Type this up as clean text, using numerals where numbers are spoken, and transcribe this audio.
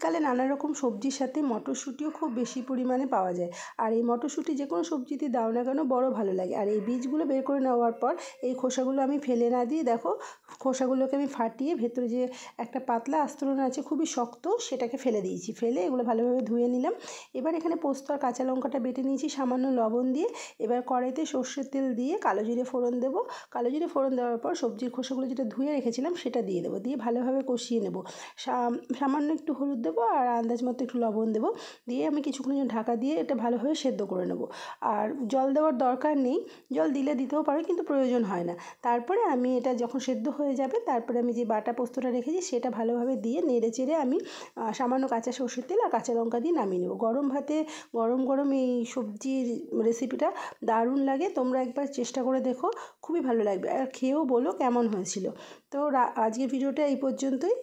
শীতকালে নানা রকম সবজির সাথে মটরশুঁটিও খুব বেশি পরিমাণে পাওয়া যায়। আর এই মটরশুঁটি যে কোনো সবজিতে দাও না কেন বড় ভালো লাগে। আর এই বীজগুলো বের করে নেওয়ার পর এই খোসাগুলো আমি ফেলে না দিয়ে দেখো খোসাগুলোকে আমি ফাটিয়ে ভেতরে যে একটা পাতলা আস্তরণ আছে খুবই শক্ত সেটাকে ফেলে দিয়েছি। ফেলে এগুলো ভালোভাবে ধুয়ে নিলাম। এবার এখানে পোস্ত আর কাঁচা লঙ্কাটা বেটে নিয়েছি সামান্য লবণ দিয়ে। এবার কড়াইতে সর্ষের তেল দিয়ে কালো জিরে ফোড়ন দেবো। কালো জিরে ফোড়ন দেওয়ার পর সবজির খোসাগুলো যেটা ধুয়ে রেখেছিলাম সেটা দিয়ে দেবো। দিয়ে ভালোভাবে কষিয়ে নেব। সামান্য একটু হলুদ দেবো আর আন্দাজ মতো একটু লবণ দেবো। দিয়ে আমি কিছুক্ষণের জন্য ঢাকা দিয়ে এটা ভালোভাবে সেদ্ধ করে নেব। আর জল দেওয়ার দরকার নেই, জল দিলে দিতেও পারো কিন্তু প্রয়োজন হয় না। তারপরে আমি এটা যখন সেদ্ধ হয়ে যাবে তারপরে আমি যে বাটা পোস্তটা রেখেছি সেটা ভালোভাবে দিয়ে নেড়ে চেড়ে আমি সামান্য কাঁচা সর্ষের তেল আর কাঁচা লঙ্কা দিয়ে নামিয়ে নেব। গরম ভাতে গরম গরম এই সবজির রেসিপিটা দারুণ লাগে। তোমরা একবার চেষ্টা করে দেখো, খুবই ভালো লাগবে। আর খেয়েও বলো কেমন হয়েছিল। তো আজকের ভিডিওটা এই পর্যন্তই।